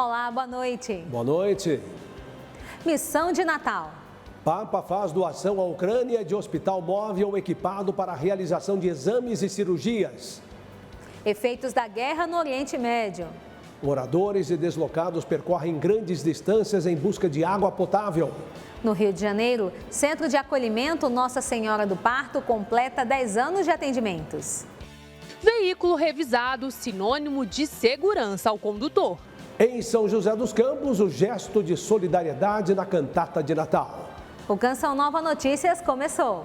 Olá, boa noite. Boa noite. Missão de Natal. Papa faz doação à Ucrânia de hospital móvel equipado para a realização de exames e cirurgias. Efeitos da guerra no Oriente Médio. Moradores e deslocados percorrem grandes distâncias em busca de água potável. No Rio de Janeiro, Centro de Acolhimento Nossa Senhora do Parto completa 10 anos de atendimentos. Veículo revisado, sinônimo de segurança ao condutor. Em São José dos Campos, o gesto de solidariedade na cantata de Natal. O Canção Nova Notícias começou.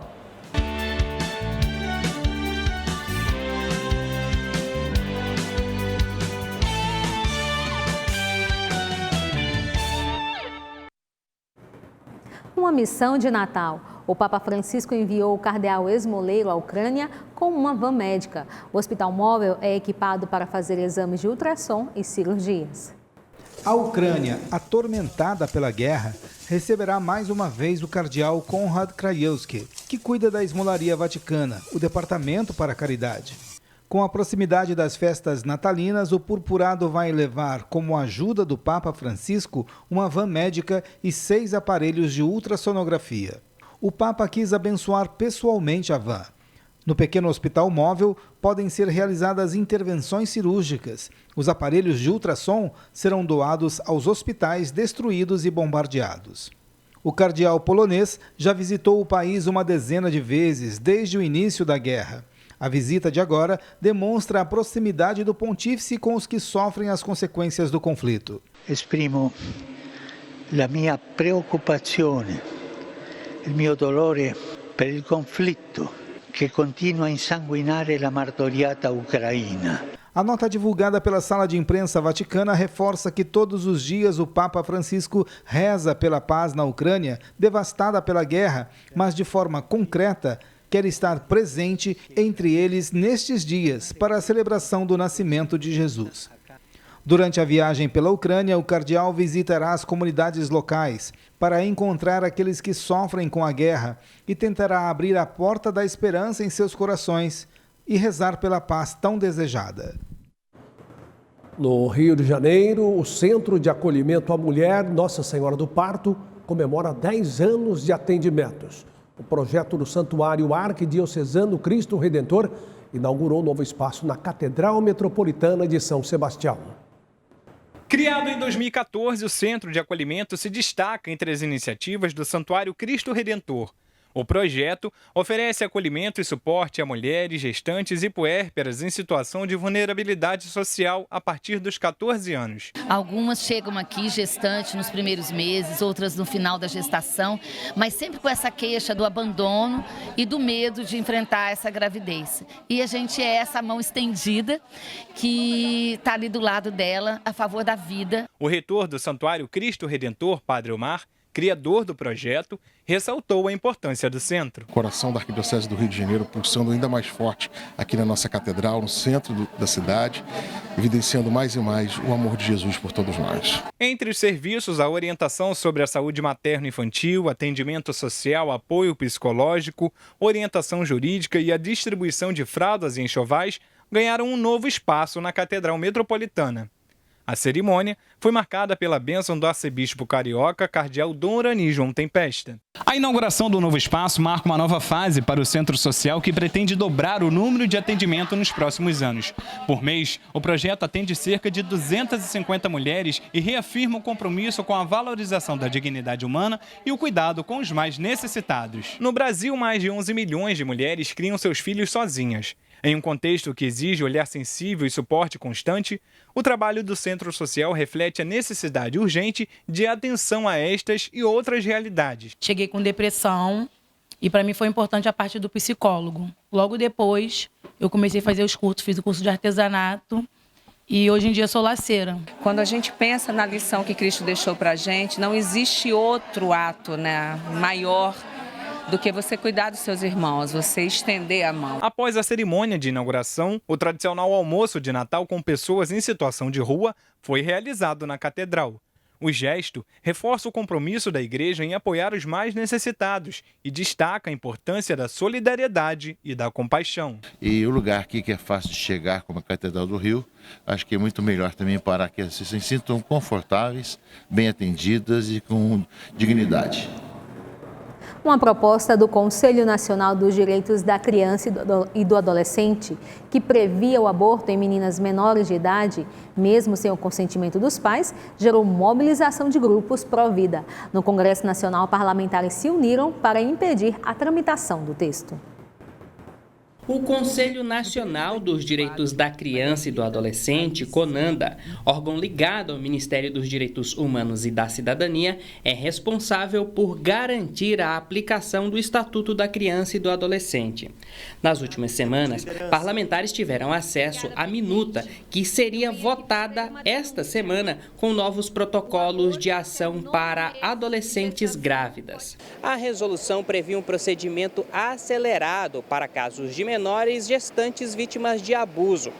Uma missão de Natal. O Papa Francisco enviou o cardeal Esmoleiro à Ucrânia com uma van médica. O hospital móvel é equipado para fazer exames de ultrassom e cirurgias. A Ucrânia, atormentada pela guerra, receberá mais uma vez o cardeal Konrad Krajewski, que cuida da Esmolaria Vaticana, o departamento para a caridade. Com a proximidade das festas natalinas, o purpurado vai levar, como ajuda do Papa Francisco, uma van médica e 6 aparelhos de ultrassonografia. O Papa quis abençoar pessoalmente a van. No pequeno hospital móvel, podem ser realizadas intervenções cirúrgicas. Os aparelhos de ultrassom serão doados aos hospitais destruídos e bombardeados. O cardeal polonês já visitou o país uma dezena de vezes desde o início da guerra. A visita de agora demonstra a proximidade do pontífice com os que sofrem as consequências do conflito. Esprimo la mia preoccupazione, il mio dolore per il conflitto que continua a insanguinare la martoriata Ucraina. A nota divulgada pela Sala de Imprensa Vaticana reforça que todos os dias o Papa Francisco reza pela paz na Ucrânia, devastada pela guerra, mas de forma concreta quer estar presente entre eles nestes dias para a celebração do nascimento de Jesus. Durante a viagem pela Ucrânia, o cardeal visitará as comunidades locais para encontrar aqueles que sofrem com a guerra e tentará abrir a porta da esperança em seus corações e rezar pela paz tão desejada. No Rio de Janeiro, o Centro de Acolhimento à Mulher Nossa Senhora do Parto comemora 10 anos de atendimentos. O projeto do Santuário Arquidiocesano Cristo Redentor inaugurou novo espaço na Catedral Metropolitana de São Sebastião. Criado em 2014, o Centro de Acolhimento se destaca entre as iniciativas do Santuário Cristo Redentor. O projeto oferece acolhimento e suporte a mulheres, gestantes e puérperas em situação de vulnerabilidade social a partir dos 14 anos. Algumas chegam aqui gestantes nos primeiros meses, outras no final da gestação, mas sempre com essa queixa do abandono e do medo de enfrentar essa gravidez. E a gente é essa mão estendida que está ali do lado dela, a favor da vida. O reitor do Santuário Cristo Redentor, Padre Omar, criador do projeto, ressaltou a importância do centro. O coração da Arquidiocese do Rio de Janeiro pulsando ainda mais forte aqui na nossa catedral, no centro da cidade, evidenciando mais e mais o amor de Jesus por todos nós. Entre os serviços, a orientação sobre a saúde materno-infantil, atendimento social, apoio psicológico, orientação jurídica e a distribuição de fraldas e enxovais ganharam um novo espaço na Catedral Metropolitana. A cerimônia foi marcada pela bênção do arcebispo carioca, cardeal Dom Urani João Tempesta. A inauguração do novo espaço marca uma nova fase para o Centro Social que pretende dobrar o número de atendimento nos próximos anos. Por mês, o projeto atende cerca de 250 mulheres e reafirma o compromisso com a valorização da dignidade humana e o cuidado com os mais necessitados. No Brasil, mais de 11 milhões de mulheres criam seus filhos sozinhas. Em um contexto que exige olhar sensível e suporte constante, o trabalho do Centro Social reflete a necessidade urgente de atenção a estas e outras realidades. Cheguei com depressão e para mim foi importante a parte do psicólogo. Logo depois, eu comecei a fazer os cursos, fiz o curso de artesanato e hoje em dia sou laceira. Quando a gente pensa na lição que Cristo deixou para a gente, não existe outro ato, maior do que você cuidar dos seus irmãos, você estender a mão. Após a cerimônia de inauguração, o tradicional almoço de Natal com pessoas em situação de rua foi realizado na Catedral. O gesto reforça o compromisso da igreja em apoiar os mais necessitados e destaca a importância da solidariedade e da compaixão. E o lugar aqui que é fácil de chegar, como a Catedral do Rio, acho que é muito melhor também para que se sintam confortáveis, bem atendidas e com dignidade. Uma proposta do Conselho Nacional dos Direitos da Criança e do Adolescente, que previa o aborto em meninas menores de idade, mesmo sem o consentimento dos pais, gerou mobilização de grupos pró-vida. No Congresso Nacional, parlamentares se uniram para impedir a tramitação do texto. O Conselho Nacional dos Direitos da Criança e do Adolescente, CONANDA, órgão ligado ao Ministério dos Direitos Humanos e da Cidadania, é responsável por garantir a aplicação do Estatuto da Criança e do Adolescente. Nas últimas semanas, parlamentares tiveram acesso à minuta que seria votada esta semana com novos protocolos de ação para adolescentes grávidas. A resolução previa um procedimento acelerado para casos de menores gestantes vítimas de abuso.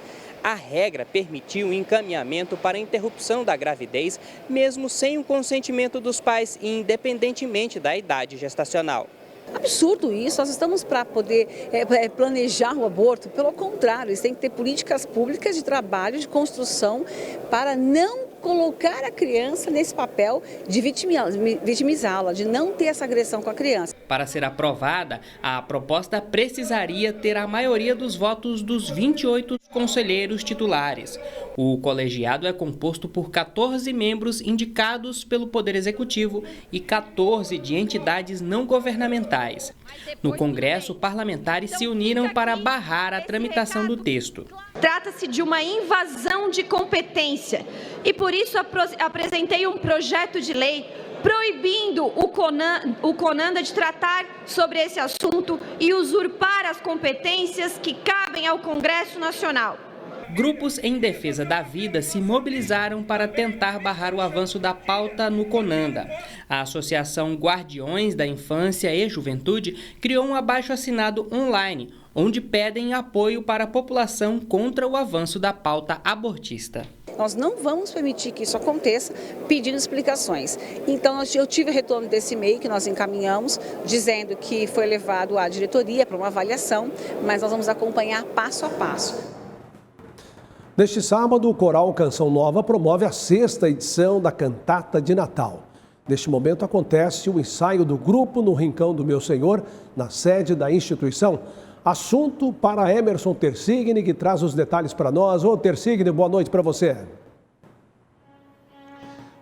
A regra permitiu o encaminhamento para a interrupção da gravidez, mesmo sem o consentimento dos pais, independentemente da idade gestacional. Absurdo isso, nós estamos para poder planejar o aborto, pelo contrário, eles têm que ter políticas públicas de trabalho, de construção, para não colocar a criança nesse papel de vitimizá-la, de não ter essa agressão com a criança. Para ser aprovada, a proposta precisaria ter a maioria dos votos dos 28 conselheiros titulares. O colegiado é composto por 14 membros indicados pelo Poder Executivo e 14 de entidades não governamentais. No Congresso, parlamentares se uniram para barrar a tramitação do texto. Trata-se de uma invasão de competência e, por isso, apresentei um projeto de lei proibindo o CONANDA de tratar sobre esse assunto e usurpar as competências que cabem ao Congresso Nacional. Grupos em defesa da vida se mobilizaram para tentar barrar o avanço da pauta no CONANDA. A Associação Guardiões da Infância e Juventude criou um abaixo-assinado online, onde pedem apoio para a população contra o avanço da pauta abortista. Nós não vamos permitir que isso aconteça pedindo explicações. Então, eu tive retorno desse e-mail que nós encaminhamos, dizendo que foi levado à diretoria para uma avaliação, mas nós vamos acompanhar passo a passo. Neste sábado, o Coral Canção Nova promove a 6ª edição da Cantata de Natal. Neste momento acontece o ensaio do grupo no Rincão do Meu Senhor, na sede da instituição. Assunto para Emerson Tersigni, que traz os detalhes para nós. Ô, Tersigni, boa noite para você.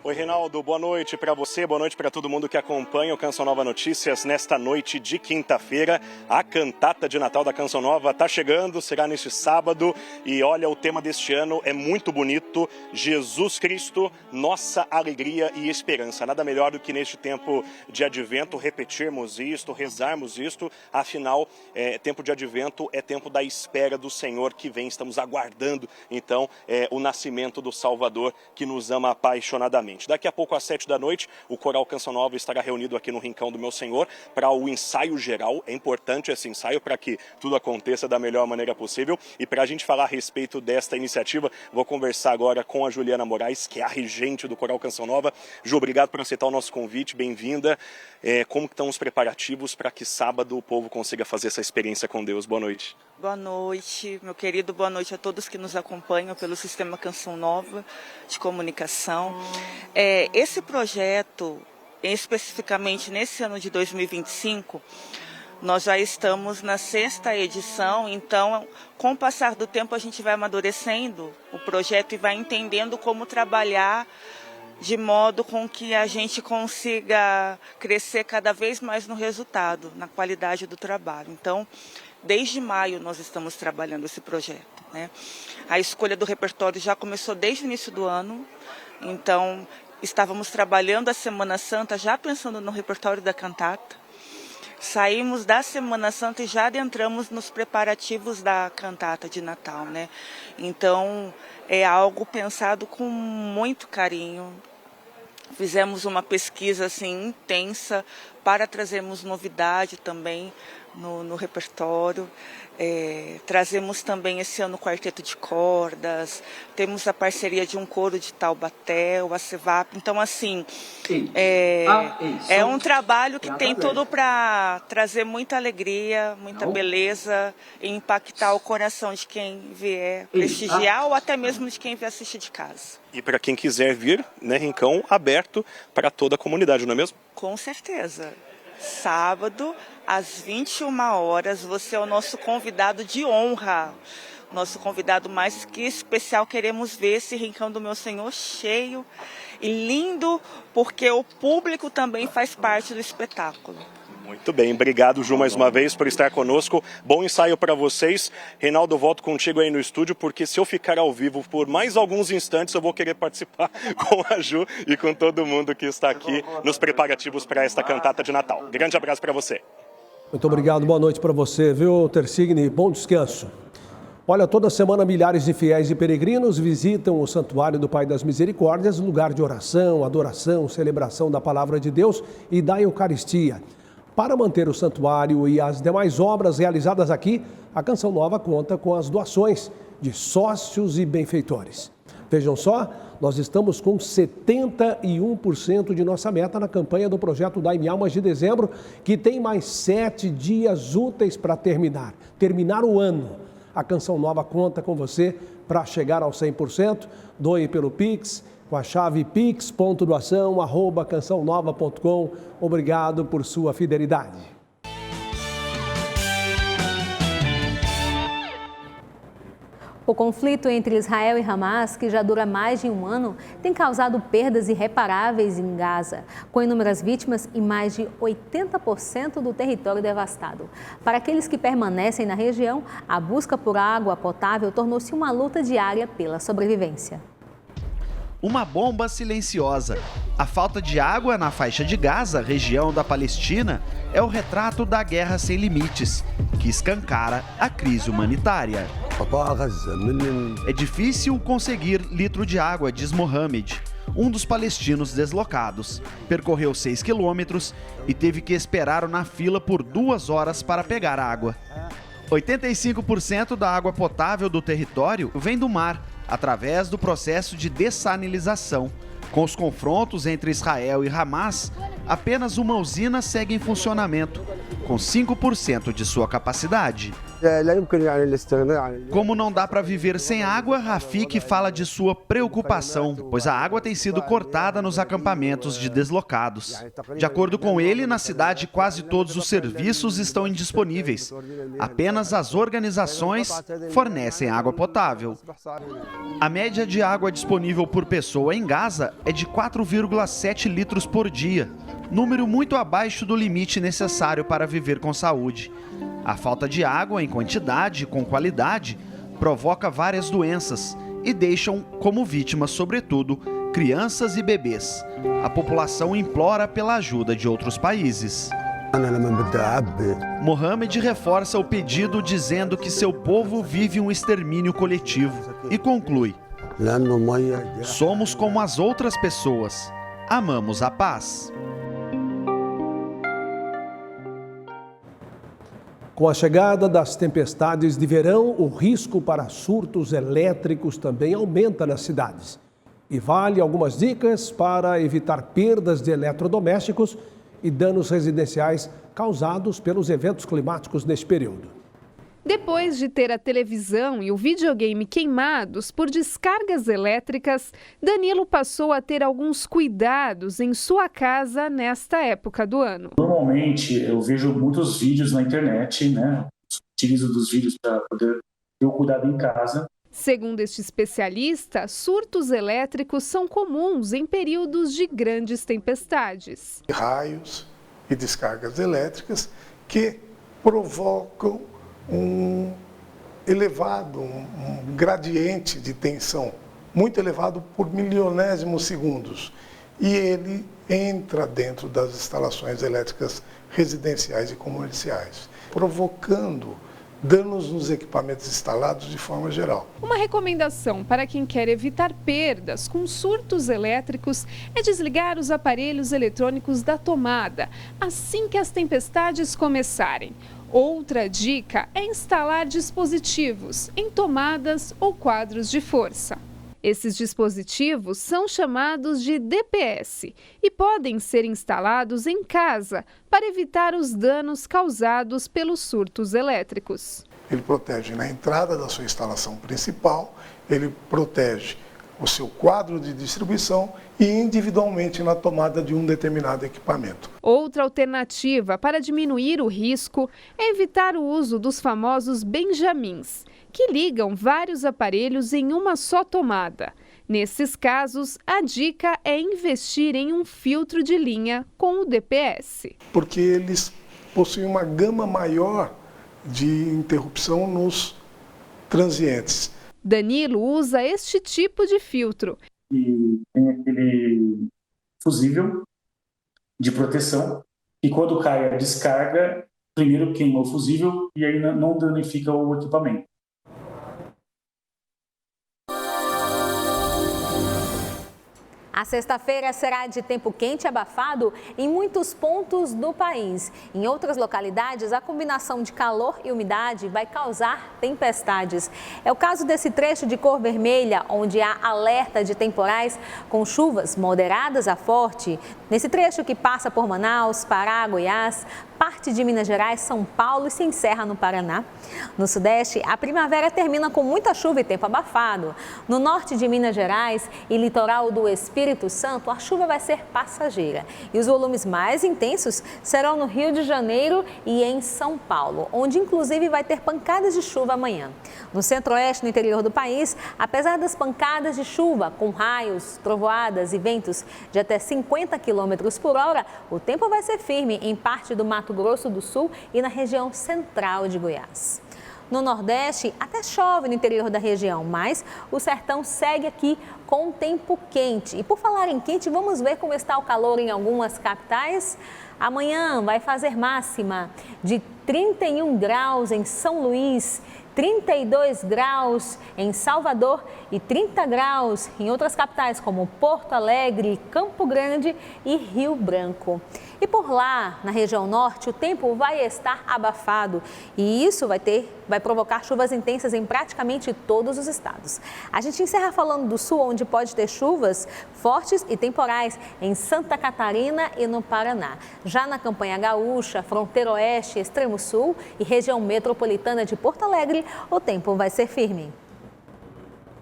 Oi, Reinaldo, boa noite para você, boa noite para todo mundo que acompanha o Canção Nova Notícias nesta noite de quinta-feira. A cantata de Natal da Canção Nova está chegando, será neste sábado e olha, o tema deste ano é muito bonito, Jesus Cristo, nossa alegria e esperança. Nada melhor do que neste tempo de advento repetirmos isto, rezarmos isto, afinal, tempo de advento é tempo da espera do Senhor que vem, estamos aguardando então o nascimento do Salvador que nos ama apaixonadamente. Daqui a pouco, às 7 da noite, o Coral Canção Nova estará reunido aqui no Rincão do Meu Senhor para o ensaio geral. É importante esse ensaio para que tudo aconteça da melhor maneira possível. E para a gente falar a respeito desta iniciativa, vou conversar agora com a Juliana Moraes, que é a regente do Coral Canção Nova. Ju, obrigado por aceitar o nosso convite, bem-vinda. Como estão os preparativos para que sábado o povo consiga fazer essa experiência com Deus? Boa noite. Boa noite, meu querido, boa noite a todos que nos acompanham pelo Sistema Canção Nova de Comunicação. Esse projeto, especificamente nesse ano de 2025, nós já estamos na 6ª edição, então, com o passar do tempo, a gente vai amadurecendo o projeto e vai entendendo como trabalhar de modo com que a gente consiga crescer cada vez mais no resultado, na qualidade do trabalho. Então, desde maio nós estamos trabalhando esse projeto, né? A escolha do repertório já começou desde o início do ano, então estávamos trabalhando a Semana Santa já pensando no repertório da cantata. Saímos da Semana Santa e já adentramos nos preparativos da cantata de Natal, né? Então é algo pensado com muito carinho. Fizemos uma pesquisa assim intensa para trazermos novidade também no repertório. Trazemos também esse ano o quarteto de cordas, temos a parceria de um coro de Taubaté, o ACEVAP. Então, assim, é um trabalho que tem tudo para trazer muita alegria, muita beleza e impactar o coração de quem vier prestigiar ou até mesmo de quem vier assistir de casa. E para quem quiser vir, né, Rincão, aberto para toda a comunidade, não é mesmo? Com certeza. Sábado, às 21 horas, você é o nosso convidado de honra. Nosso convidado mais que especial. Queremos ver esse Rincão do Meu Senhor cheio e lindo, porque o público também faz parte do espetáculo. Muito bem, obrigado, Ju, mais uma vez por estar conosco. Bom ensaio para vocês. Reinaldo, eu volto contigo aí no estúdio, porque se eu ficar ao vivo por mais alguns instantes, eu vou querer participar com a Ju e com todo mundo que está aqui nos preparativos para esta cantata de Natal. Grande abraço para você. Muito obrigado, boa noite para você, viu, Tersigni? Bom descanso. Olha, toda semana milhares de fiéis e peregrinos visitam o Santuário do Pai das Misericórdias, lugar de oração, adoração, celebração da Palavra de Deus e da Eucaristia. Para manter o santuário e as demais obras realizadas aqui, a Canção Nova conta com as doações de sócios e benfeitores. Vejam só, nós estamos com 71% de nossa meta na campanha do projeto Dai-me Almas de dezembro, que tem mais 7 dias úteis para terminar o ano. A Canção Nova conta com você para chegar ao 100%. Doe pelo Pix, com a chave pix.doação@cançãonova.com. Obrigado por sua fidelidade. O conflito entre Israel e Hamas, que já dura mais de um ano, tem causado perdas irreparáveis em Gaza, com inúmeras vítimas e mais de 80% do território devastado. Para aqueles que permanecem na região, a busca por água potável tornou-se uma luta diária pela sobrevivência. Uma bomba silenciosa. A falta de água na faixa de Gaza, região da Palestina, é o retrato da guerra sem limites, que escancara a crise humanitária. É difícil conseguir litro de água, diz Mohamed, um dos palestinos deslocados. Percorreu 6 quilômetros e teve que esperar na fila por 2 horas para pegar água. 85% da água potável do território vem do mar, através do processo de dessalinização. Com os confrontos entre Israel e Hamas, apenas uma usina segue em funcionamento, com 5% de sua capacidade. Como não dá para viver sem água, Rafik fala de sua preocupação, pois a água tem sido cortada nos acampamentos de deslocados. De acordo com ele, na cidade quase todos os serviços estão indisponíveis. Apenas as organizações fornecem água potável. A média de água disponível por pessoa em Gaza é de 4,7 litros por dia, número muito abaixo do limite necessário para viver com saúde. A falta de água em quantidade e com qualidade provoca várias doenças e deixam como vítimas, sobretudo, crianças e bebês. A população implora pela ajuda de outros países. Mohamed reforça o pedido dizendo que seu povo vive um extermínio coletivo e conclui: somos como as outras pessoas, amamos a paz. Com a chegada das tempestades de verão, o risco para surtos elétricos também aumenta nas cidades. E vale algumas dicas para evitar perdas de eletrodomésticos e danos residenciais causados pelos eventos climáticos neste período. Depois de ter a televisão e o videogame queimados por descargas elétricas, Danilo passou a ter alguns cuidados em sua casa nesta época do ano. Normalmente eu vejo muitos vídeos na internet, né? Utilizo dos vídeos para poder ter o cuidado em casa. Segundo este especialista, surtos elétricos são comuns em períodos de grandes tempestades. Raios e descargas elétricas que provocam um gradiente de tensão muito elevado por milionésimos segundos, e ele entra dentro das instalações elétricas residenciais e comerciais, provocando danos nos equipamentos instalados de forma geral. Uma recomendação para quem quer evitar perdas com surtos elétricos é desligar os aparelhos eletrônicos da tomada assim que as tempestades começarem. Outra dica é instalar dispositivos em tomadas ou quadros de força. Esses dispositivos são chamados de DPS e podem ser instalados em casa para evitar os danos causados pelos surtos elétricos. Ele protege na entrada da sua instalação principal, ele protege o seu quadro de distribuição e individualmente na tomada de um determinado equipamento. Outra alternativa para diminuir o risco é evitar o uso dos famosos benjamins, que ligam vários aparelhos em uma só tomada. Nesses casos, a dica é investir em um filtro de linha com o DPS. Porque eles possuem uma gama maior de interrupção nos transientes. Danilo usa este tipo de filtro. E tem aquele fusível de proteção e quando cai a descarga, primeiro queima o fusível e aí não danifica o equipamento. A sexta-feira será de tempo quente e abafado em muitos pontos do país. Em outras localidades, a combinação de calor e umidade vai causar tempestades. É o caso desse trecho de cor vermelha, onde há alerta de temporais com chuvas moderadas a forte. Nesse trecho que passa por Manaus, Pará, Goiás, parte de Minas Gerais, São Paulo e se encerra no Paraná. No Sudeste, a primavera termina com muita chuva e tempo abafado. No norte de Minas Gerais e litoral do Espírito Santo, a chuva vai ser passageira. E os volumes mais intensos serão no Rio de Janeiro e em São Paulo, onde inclusive vai ter pancadas de chuva amanhã. No centro-oeste, no interior do país, apesar das pancadas de chuva com raios, trovoadas e ventos de até 50 km por hora, o tempo vai ser firme em parte do Mato Grosso do Sul e na região central de Goiás. No Nordeste, até chove no interior da região, mas o sertão segue aqui com tempo quente. E por falar em quente, vamos ver como está o calor em algumas capitais. Amanhã vai fazer máxima de 31 graus em São Luís, 32 graus em Salvador e 30 graus em outras capitais como Porto Alegre, Campo Grande e Rio Branco. E por lá, na região norte, o tempo vai estar abafado e isso vai provocar chuvas intensas em praticamente todos os estados. A gente encerra falando do sul, onde pode ter chuvas fortes e temporais em Santa Catarina e no Paraná. Já na campanha gaúcha, fronteira oeste, extremo sul e região metropolitana de Porto Alegre, o tempo vai ser firme.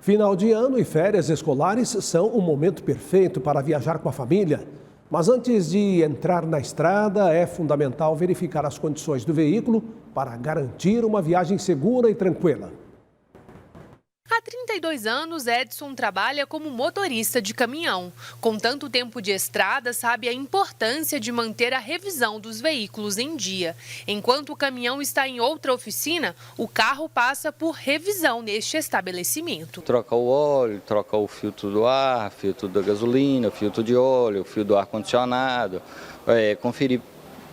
Final de ano e férias escolares são o momento perfeito para viajar com a família. Mas antes de entrar na estrada, é fundamental verificar as condições do veículo para garantir uma viagem segura e tranquila. Há 32 anos, Edson trabalha como motorista de caminhão. Com tanto tempo de estrada, sabe a importância de manter a revisão dos veículos em dia. Enquanto o caminhão está em outra oficina, o carro passa por revisão neste estabelecimento. Troca o óleo, troca o filtro do ar, filtro da gasolina, filtro de óleo, fio do ar-condicionado, conferir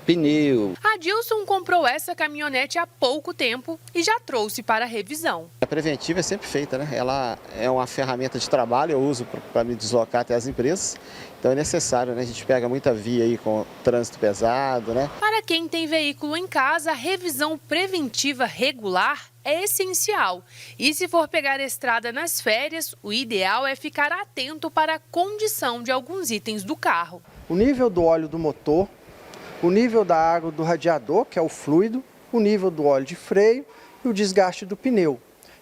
pneu. Adilson comprou essa caminhonete há pouco tempo e já trouxe para a revisão. A preventiva é sempre feita, né? Ela é uma ferramenta de trabalho, eu uso para me deslocar até as empresas. Então é necessário, né? A gente pega muita via aí com trânsito pesado, né? Para quem tem veículo em casa, a revisão preventiva regular é essencial. E se for pegar estrada nas férias, o ideal é ficar atento para a condição de alguns itens do carro. O nível do óleo do motor, o nível da água do radiador, que é o fluido, o nível do óleo de freio e o desgaste do pneu.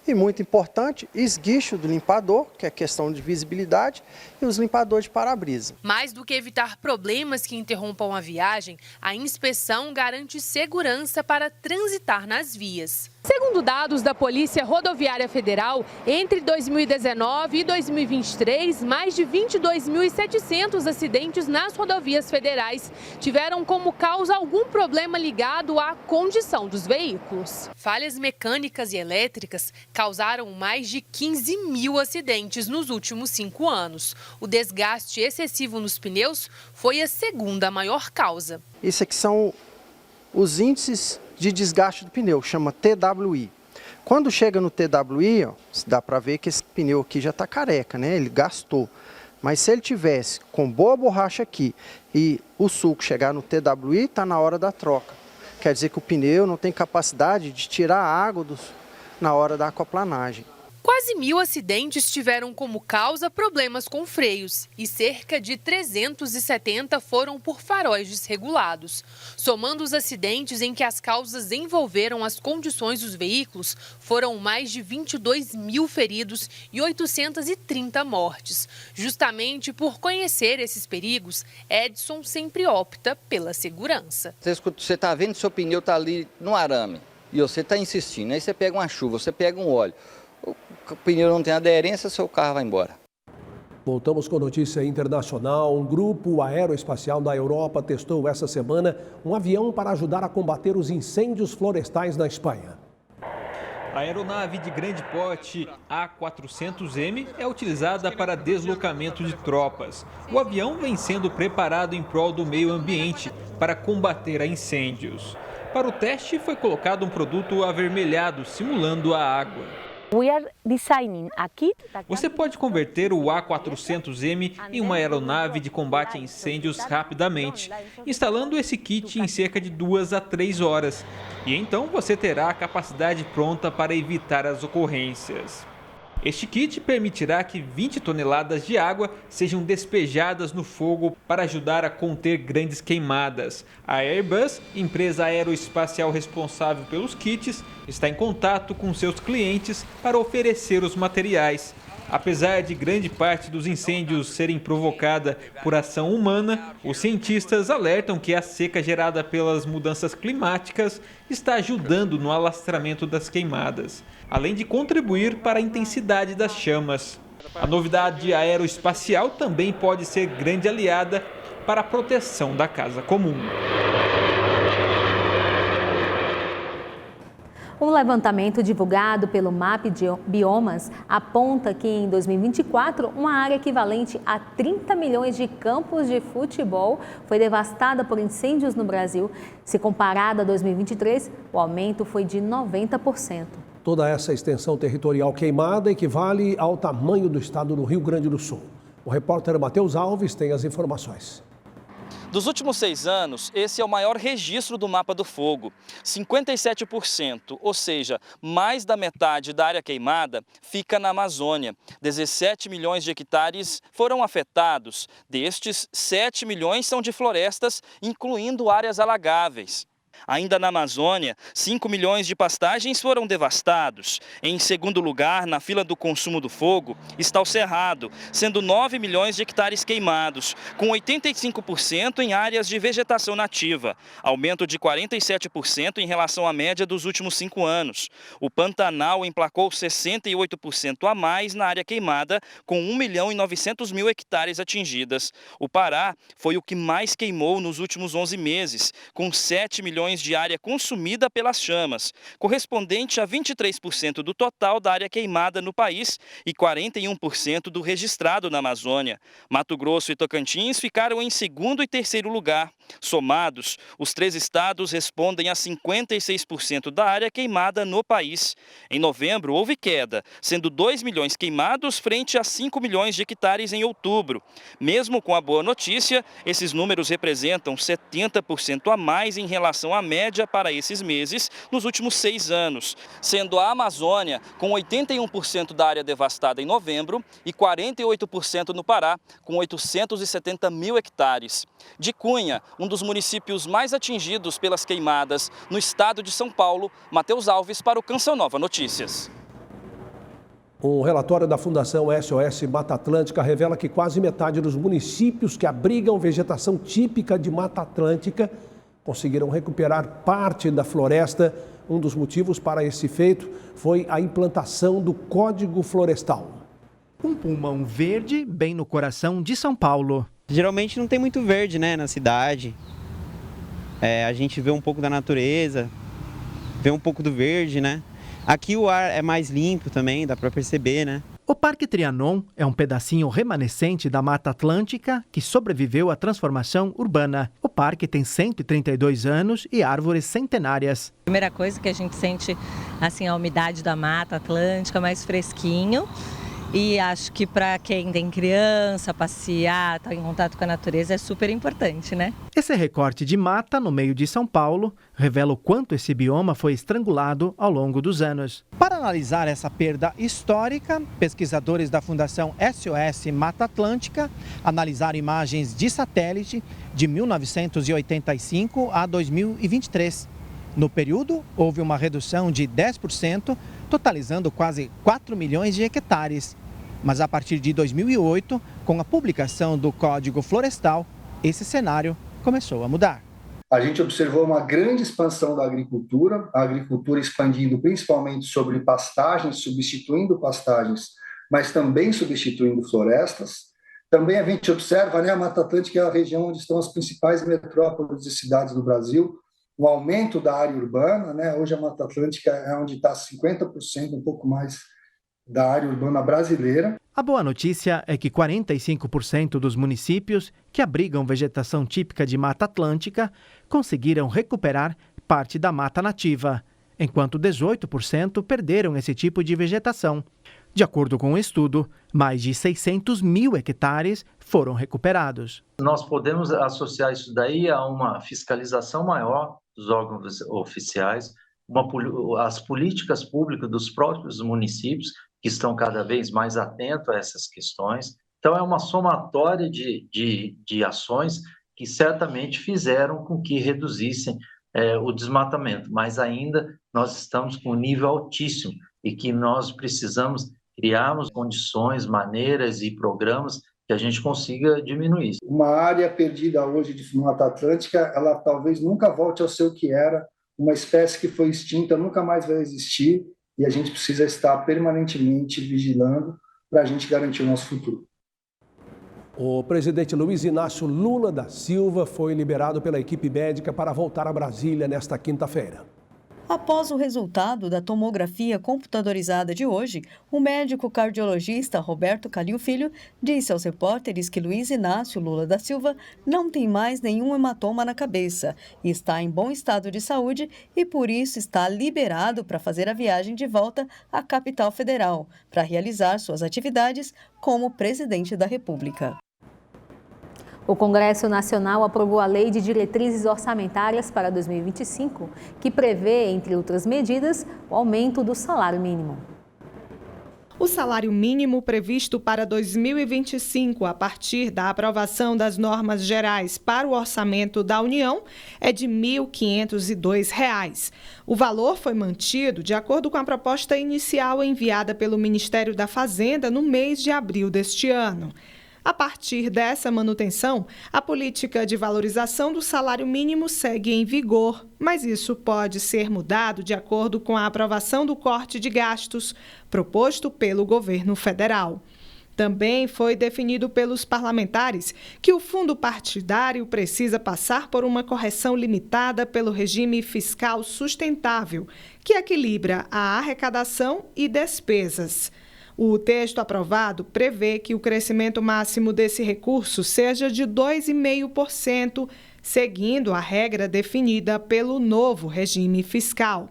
E muito importante, esguicho do limpador, que é questão de visibilidade, e os limpadores de para-brisa. Mais do que evitar problemas que interrompam a viagem, a inspeção garante segurança para transitar nas vias. Segundo dados da Polícia Rodoviária Federal, entre 2019 e 2023, mais de 22.700 acidentes nas rodovias federais tiveram como causa algum problema ligado à condição dos veículos. Falhas mecânicas e elétricas causaram mais de 15 mil acidentes nos últimos 5 anos. O desgaste excessivo nos pneus foi a segunda maior causa. Isso aqui são os índices de desgaste do pneu, chama TWI. Quando chega no TWI, ó, dá para ver que esse pneu aqui já está careca, né? Ele gastou. Mas se ele tivesse com boa borracha aqui e o suco chegar no TWI, está na hora da troca. Quer dizer que o pneu não tem capacidade de tirar a água na hora da aquaplanagem. Quase 1.000 acidentes tiveram como causa problemas com freios e cerca de 370 foram por faróis desregulados. Somando os acidentes em que as causas envolveram as condições dos veículos, foram mais de 22.000 feridos e 830 mortes. Justamente por conhecer esses perigos, Edson sempre opta pela segurança. Você está vendo que seu pneu está ali no arame e você está insistindo, aí você pega uma chuva, você pega um óleo. O pneu não tem aderência, seu carro vai embora. Voltamos com notícia internacional. Um grupo aeroespacial da Europa testou essa semana um avião para ajudar a combater os incêndios florestais na Espanha. A aeronave de grande porte A400M é utilizada para deslocamento de tropas. O avião vem sendo preparado em prol do meio ambiente para combater a incêndios. Para o teste foi colocado um produto avermelhado simulando a água. Você pode converter o A400M em uma aeronave de combate a incêndios rapidamente, instalando esse kit em cerca de 2 a 3 horas. E então você terá a capacidade pronta para evitar as ocorrências. Este kit permitirá que 20 toneladas de água sejam despejadas no fogo para ajudar a conter grandes queimadas. A Airbus, empresa aeroespacial responsável pelos kits, está em contato com seus clientes para oferecer os materiais. Apesar de grande parte dos incêndios serem provocada por ação humana, os cientistas alertam que a seca gerada pelas mudanças climáticas está ajudando no alastramento das queimadas, além de contribuir para a intensidade das chamas. A novidade aeroespacial também pode ser grande aliada para a proteção da casa comum. Um levantamento divulgado pelo MAP Biomas aponta que em 2024, uma área equivalente a 30 milhões de campos de futebol foi devastada por incêndios no Brasil. Se comparado a 2023, o aumento foi de 90%. Toda essa extensão territorial queimada equivale ao tamanho do estado do Rio Grande do Sul. O repórter Matheus Alves tem as informações. Dos últimos 6 anos, esse é o maior registro do Mapa do Fogo. 57%, ou seja, mais da metade da área queimada, fica na Amazônia. 17 milhões de hectares foram afetados. Destes, 7 milhões são de florestas, incluindo áreas alagáveis. Ainda na Amazônia, 5 milhões de pastagens foram devastados. Em segundo lugar, na fila do consumo do fogo, está o Cerrado, sendo 9 milhões de hectares queimados, com 85% em áreas de vegetação nativa, aumento de 47% em relação à média dos últimos 5 anos. O Pantanal emplacou 68% a mais na área queimada, com 1.900.000 hectares atingidas. O Pará foi o que mais queimou nos últimos 11 meses, com 7 milhões de área consumida pelas chamas, correspondente a 23% do total da área queimada no país e 41% do registrado na Amazônia. Mato Grosso e Tocantins ficaram em segundo e terceiro lugar. Somados, os 3 estados respondem a 56% da área queimada no país. Em novembro, houve queda, sendo 2 milhões queimados frente a 5 milhões de hectares em outubro. Mesmo com a boa notícia, esses números representam 70% a mais em relação à média para esses meses nos últimos 6 anos, sendo a Amazônia com 81% da área devastada em novembro e 48% no Pará, com 870.000 hectares. De Cunha, um dos municípios mais atingidos pelas queimadas no estado de São Paulo, Matheus Alves para o Canção Nova Notícias. Um relatório da Fundação SOS Mata Atlântica revela que quase metade dos municípios que abrigam vegetação típica de Mata Atlântica conseguiram recuperar parte da floresta. Um dos motivos para esse feito foi a implantação do Código Florestal. Um pulmão verde bem no coração de São Paulo. Geralmente não tem muito verde, né, na cidade. A gente vê um pouco da natureza, vê um pouco do verde, né? Aqui o ar é mais limpo também, dá para perceber, né? O Parque Trianon é um pedacinho remanescente da Mata Atlântica que sobreviveu à transformação urbana. O parque tem 132 anos e árvores centenárias. A primeira coisa que a gente sente assim, a umidade da Mata Atlântica, mais fresquinho. E acho que para quem tem criança, passear, estar em contato com a natureza é super importante, né? Esse recorte de mata no meio de São Paulo revela o quanto esse bioma foi estrangulado ao longo dos anos. Para analisar essa perda histórica, pesquisadores da Fundação SOS Mata Atlântica analisaram imagens de satélite de 1985 a 2023. No período, houve uma redução de 10%, totalizando quase 4 milhões de hectares. Mas a partir de 2008, com a publicação do Código Florestal, esse cenário começou a mudar. A gente observou uma grande expansão da agricultura, a agricultura expandindo principalmente sobre pastagens, substituindo pastagens, mas também substituindo florestas. Também a gente observa, a Mata Atlântica é a região onde estão as principais metrópoles e cidades do Brasil, o aumento da área urbana, hoje a Mata Atlântica é onde está 50%, um pouco mais, da área urbana brasileira. A boa notícia é que 45% dos municípios que abrigam vegetação típica de Mata Atlântica conseguiram recuperar parte da mata nativa, enquanto 18% perderam esse tipo de vegetação. De acordo com o estudo, mais de 600 mil hectares foram recuperados. Nós podemos associar isso daí a uma fiscalização maior dos órgãos oficiais, as políticas públicas dos próprios municípios, que estão cada vez mais atentos a essas questões. Então, é uma somatória de ações que certamente fizeram com que reduzissem o desmatamento, mas ainda nós estamos com um nível altíssimo e que nós precisamos criarmos condições, maneiras e programas que a gente consiga diminuir. Uma área perdida hoje de Mata Atlântica, ela talvez nunca volte ao seu que era, uma espécie que foi extinta nunca mais vai existir e a gente precisa estar permanentemente vigilando para a gente garantir o nosso futuro. O presidente Luiz Inácio Lula da Silva foi liberado pela equipe médica para voltar a Brasília nesta quinta-feira. Após o resultado da tomografia computadorizada de hoje, o médico cardiologista Roberto Calil Filho disse aos repórteres que Luiz Inácio Lula da Silva não tem mais nenhum hematoma na cabeça, está em bom estado de saúde e por isso está liberado para fazer a viagem de volta à capital federal, para realizar suas atividades como presidente da República. O Congresso Nacional aprovou a Lei de Diretrizes Orçamentárias para 2025, que prevê, entre outras medidas, o aumento do salário mínimo. O salário mínimo previsto para 2025, a partir da aprovação das normas gerais para o orçamento da União, é de R$ 1.502. O valor foi mantido de acordo com a proposta inicial enviada pelo Ministério da Fazenda no mês de abril deste ano. A partir dessa manutenção, a política de valorização do salário mínimo segue em vigor, mas isso pode ser mudado de acordo com a aprovação do corte de gastos proposto pelo governo federal. Também foi definido pelos parlamentares que o fundo partidário precisa passar por uma correção limitada pelo regime fiscal sustentável, que equilibra a arrecadação e despesas. O texto aprovado prevê que o crescimento máximo desse recurso seja de 2,5%, seguindo a regra definida pelo novo regime fiscal.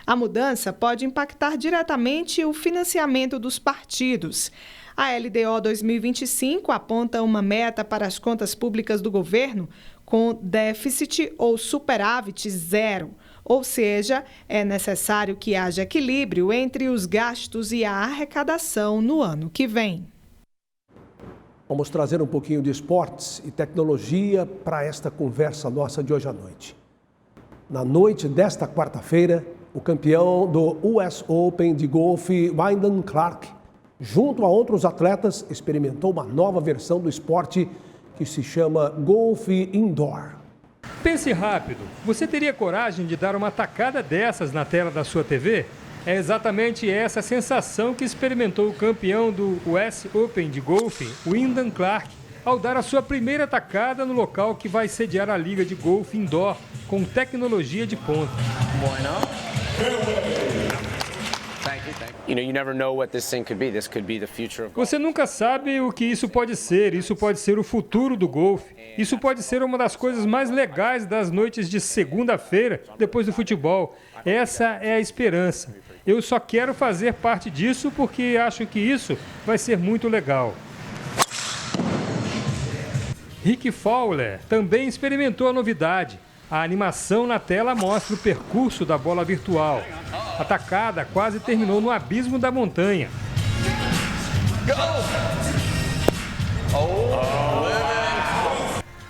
A mudança pode impactar diretamente o financiamento dos partidos. A LDO 2025 aponta uma meta para as contas públicas do governo com déficit ou superávit zero. Ou seja, é necessário que haja equilíbrio entre os gastos e a arrecadação no ano que vem. Vamos trazer um pouquinho de esportes e tecnologia para esta conversa nossa de hoje à noite. Na noite desta quarta-feira, o campeão do US Open de golfe, Wyndham Clark, junto a outros atletas, experimentou uma nova versão do esporte que se chama golfe indoor. Pense rápido, você teria coragem de dar uma tacada dessas na tela da sua TV? É exatamente essa sensação que experimentou o campeão do US Open de golfe, Wyndham Clark, ao dar a sua primeira tacada no local que vai sediar a Liga de Golfe Indoor, com tecnologia de ponta. Você nunca sabe o que isso pode ser. Isso pode ser o futuro do golfe. Isso pode ser uma das coisas mais legais das noites de segunda-feira, depois do futebol. Essa é a esperança. Eu só quero fazer parte disso porque acho que isso vai ser muito legal. Rick Fowler também experimentou a novidade. A animação na tela mostra o percurso da bola virtual. A tacada quase terminou no abismo da montanha.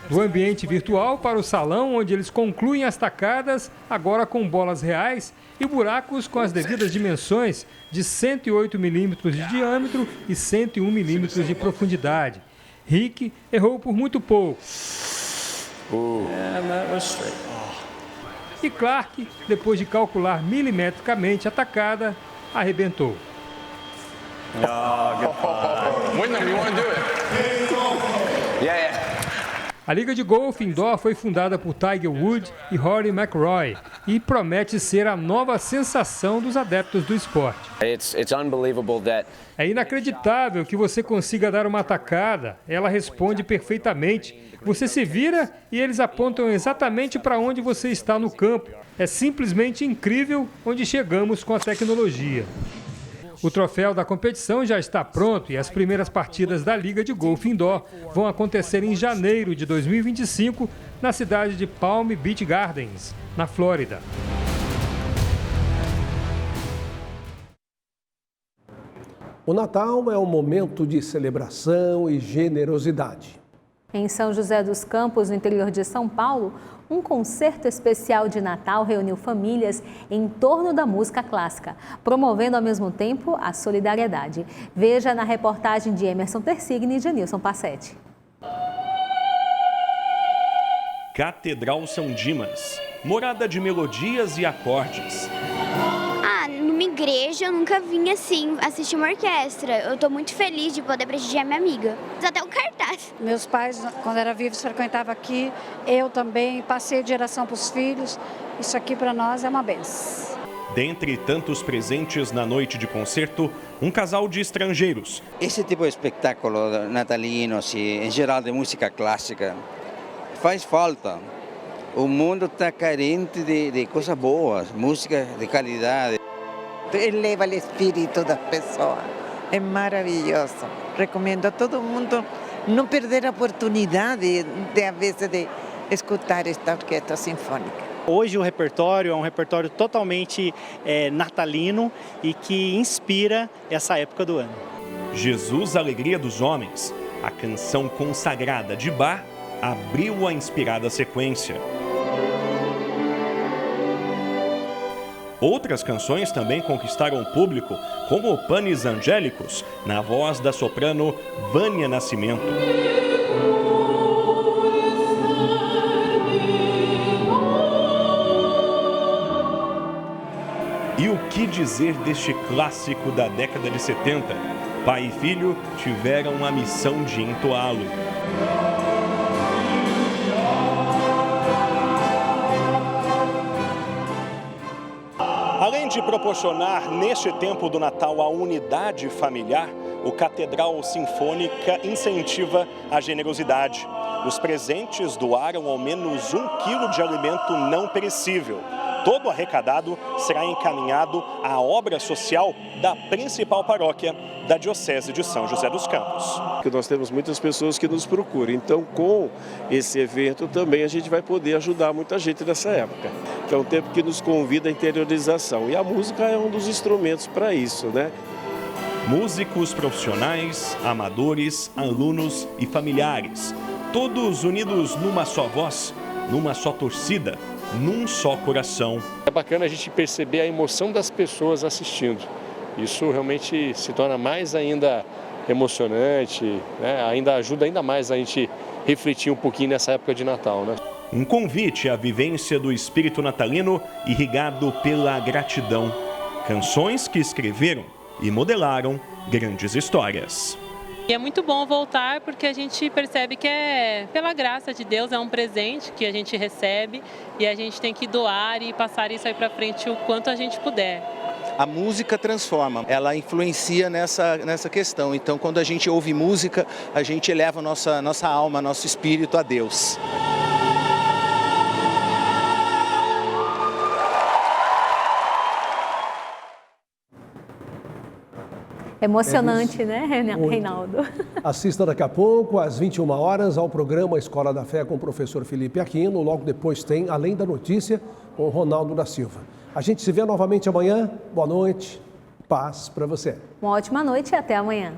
Do ambiente virtual para o salão, onde eles concluem as tacadas, agora com bolas reais e buracos com as devidas dimensões de 108 milímetros de diâmetro e 101 milímetros de profundidade. Rick errou por muito pouco. E Clark, depois de calcular milimetricamente a tacada, arrebentou. A Liga de Golfe Indoor foi fundada por Tiger Woods e Rory McIlroy e promete ser a nova sensação dos adeptos do esporte. É inacreditável que você consiga dar uma tacada, ela responde perfeitamente. Você se vira e eles apontam exatamente para onde você está no campo. É simplesmente incrível onde chegamos com a tecnologia. O troféu da competição já está pronto e as primeiras partidas da Liga de Golfe Indoor vão acontecer em janeiro de 2025 na cidade de Palm Beach Gardens, na Flórida. O Natal é um momento de celebração e generosidade. Em São José dos Campos, no interior de São Paulo, um concerto especial de Natal reuniu famílias em torno da música clássica, promovendo ao mesmo tempo a solidariedade. Veja na reportagem de Emerson Tersigni e Janilson Passetti. Catedral São Dimas, morada de melodias e acordes. Numa igreja eu nunca vim assim assistir uma orquestra. Eu estou muito feliz de poder prestigiar minha amiga. Até um cartaz. Meus pais, quando eram vivos, frequentavam aqui. Eu também passei de geração para os filhos. Isso aqui para nós é uma benção. Dentre tantos presentes na noite de concerto, um casal de estrangeiros. Esse tipo de espetáculo natalino, em geral de música clássica, faz falta. O mundo está carente de coisas boas, música de qualidade. Eleva o espírito da pessoa. É maravilhoso. Recomendo a todo mundo não perder a oportunidade às vezes de escutar esta orquestra sinfônica. Hoje o repertório é um repertório totalmente natalino e que inspira essa época do ano. Jesus, Alegria dos Homens, a canção consagrada de Bach, abriu a inspirada sequência. Outras canções também conquistaram o público, como Panis Angélicos, na voz da soprano Vânia Nascimento. E o que dizer deste clássico da década de 70? Pai e filho tiveram a missão de entoá-lo. Além de proporcionar, neste tempo do Natal, a unidade familiar, o Catedral Sinfônica incentiva a generosidade. Os presentes doaram ao menos 1 quilo de alimento não perecível. Todo arrecadado será encaminhado à obra social da principal paróquia da Diocese de São José dos Campos. Nós temos muitas pessoas que nos procuram, então com esse evento também a gente vai poder ajudar muita gente nessa época, que é um tempo que nos convida à interiorização, e a música é um dos instrumentos para isso, né? Músicos profissionais, amadores, alunos e familiares, todos unidos numa só voz, numa só torcida, num só coração. É bacana a gente perceber a emoção das pessoas assistindo. Isso realmente se torna mais ainda emocionante, né? Ainda ajuda ainda mais a gente refletir um pouquinho nessa época de Natal, né? Um convite à vivência do espírito natalino irrigado pela gratidão. Canções que escreveram e modelaram grandes histórias. E é muito bom voltar porque a gente percebe que pela graça de Deus, é um presente que a gente recebe e a gente tem que doar e passar isso aí para frente o quanto a gente puder. A música transforma, ela influencia nessa questão. Então, quando a gente ouve música, a gente eleva nossa alma, nosso espírito a Deus. Emocionante, né, Reinaldo? Assista daqui a pouco, às 21 horas, ao programa Escola da Fé com o professor Felipe Aquino. Logo depois tem Além da Notícia com o Ronaldo da Silva. A gente se vê novamente amanhã. Boa noite, paz para você. Uma ótima noite e até amanhã.